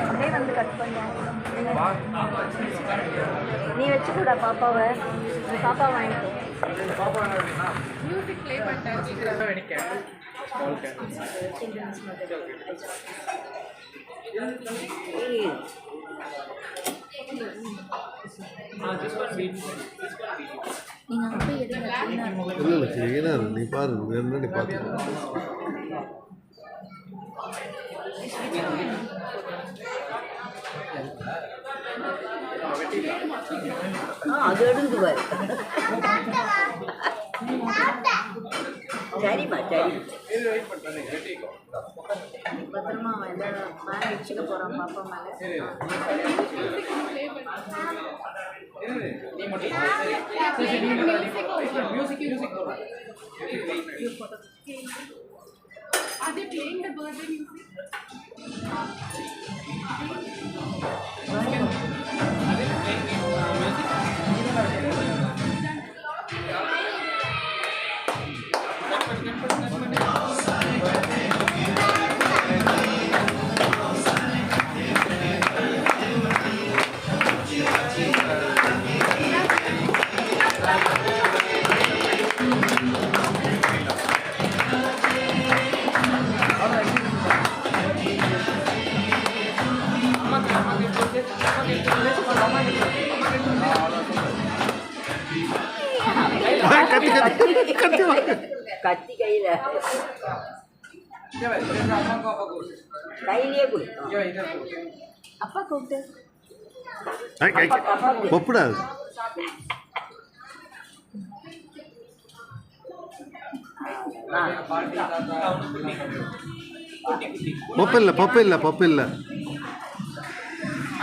அப்படியே வந்து கட் பண்ணேன். நீ வச்சு கூட பாப்பாவை பாப்பா வாங்கிக்கோ. மியூசிக் ப்ளே பண்ணிட்டேன். இல்லை நீ பாரு வேணும்னா நீ பார்த்து அது எடுத்து பாரு. சரிம்மா சரி பத்திரமா மேலே வச்சுக்க போகிறோம் பாப்பா மேலே. Are they playing the birthday music? கத்தி கையில் கையிலே கொடுத்தோம். அப்பா கூப்பிட்டு ஒப்பிடாது. பப்பு இல்லை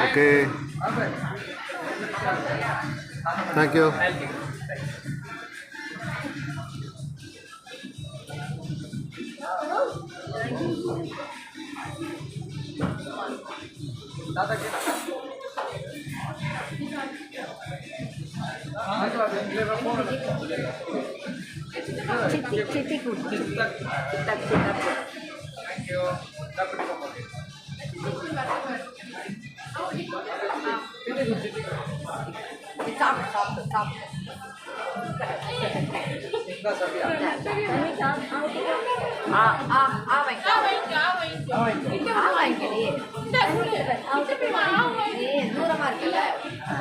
ஓகே தேங்க்யூ. சித்தி கூப்பிட்டு தூரமா இருக்குல்ல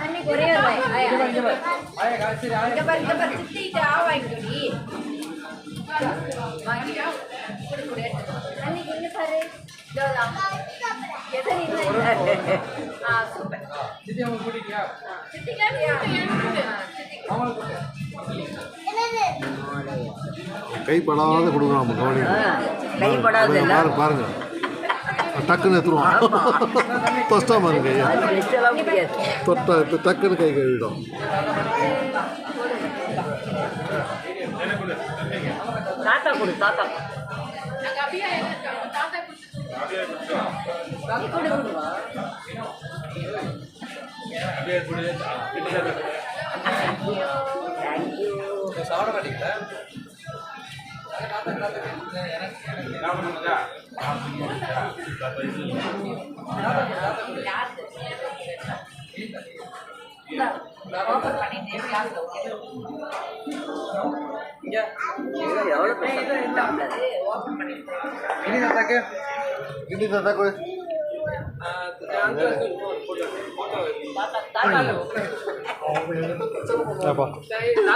அன்னைக்கு ஒரே அன்னைக்கு என்ன பாரு கைப்படாத கொடுக்கலாம் கைப்படாத பாருங்க டக்குன்னு எடுத்துருவோம். தொஷ்டா பாருங்க தொட்டா டக்குன்னு கை கழுவிடும். தாத்தா கொடு தாத்தா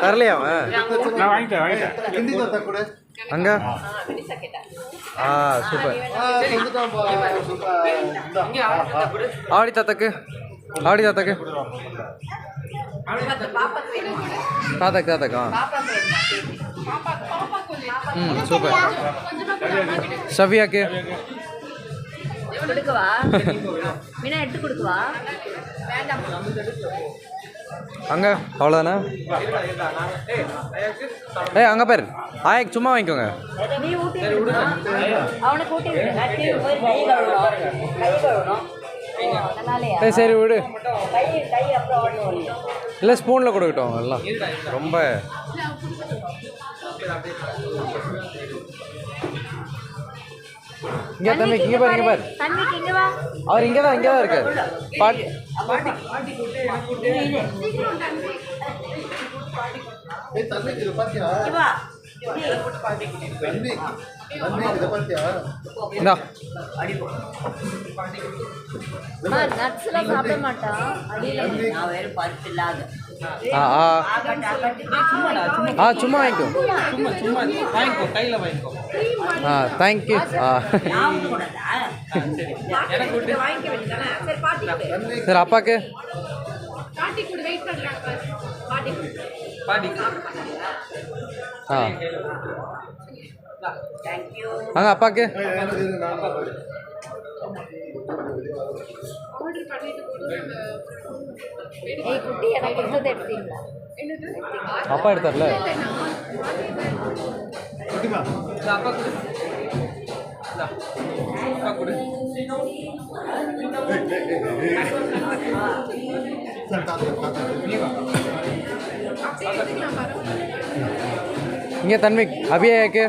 தரலையா அங்க சூப்பர். ஆடி தாத்தாக்கு தாத்தாக்கா சூப்பர். சவ்யாக்கு கொடுக்கவா மீனா எடுத்து கொடுக்கவா வேண்டாம் அங்க அவ்வளோதானே. அங்கே பேர் ஆயக்கு சும்மா வாங்கிக்கோங்க. நீ ஊட்டி அவனுக்கு ஊட்டி சரி விடு. இல்லை ஸ்பூனில் கொடுக்கட்டும் எல்லாம் ரொம்ப இங்கே தன்விக் இங்கே பாரு இங்கே பாரு தன்விக் இங்க வா. அவர் இங்கே தான் இருக்கார் பாட்டி ஏய் தன்விக் இதை பார்த்தியா தன்விக் இதை பார்த்தியா இந்தா அம்மா, nuts எல்லாம் சாப்பிட மாட்டா. அடியில நான் வேறு பருப்பு இல்லாத ஆ ஆ ஆ சும்மா வாங்கிக்கோ வாங்கிக்கோ கையில் வாங்கிக்கோ. ஆ தேங்க்யூ ஆ நான் கூடதா எனக்கு விட்டு வாங்கிக்க வேண்டியதானே? சரி பாட்டி கொடு. சரி அப்பாவுக்கு பாட்டி கூட வெயிட் பண்றாங்க பாரு. பாட்டி கொடு. பாட்டி ஆ தேங்க்யூ அங்கே அப்பாவுக்கு ஆர்டர் பண்ணிட்டு போது ஏய் குட்டி எனக்கு கொடுத்தது எடுத்தீங்களா? அப்பா எடுத்தார்ல குட்டிமா இந்த அப்பா கொடு. இந்த அப்பா கொடு. சார் தாத்தா நீ வா. இங்கே தன்விக் அபி ஆயிக்கு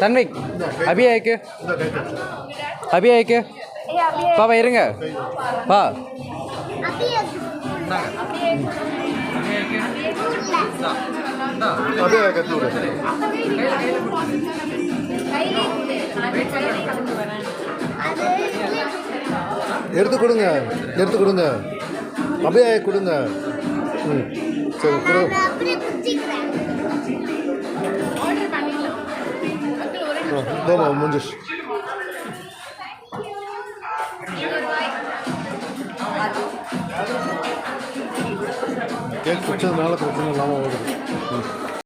தன்விக் அபி ஆயிக்கு இந்த கைட்டு அபி ஆயிக்கு ஏய் அப்படியே பாப்பா இருங்க பா அப்படியே அப்படியே இருக்கு. இந்தா. இந்தா. அதே கத்து விடு கையிலே கொடு. அது கையிலே கொண்டு வரேன். எடுத்து கொடுங்க அப்படியே கொடுங்க ம் சரி கொடு ஆர்டர் பண்ணிடலாம். அங்கிள் ஒரே தோமா முடிஞ்சிச்சு கேக் பிடிச்சதுனால பிரச்சனை இல்லாமல் ஓடுது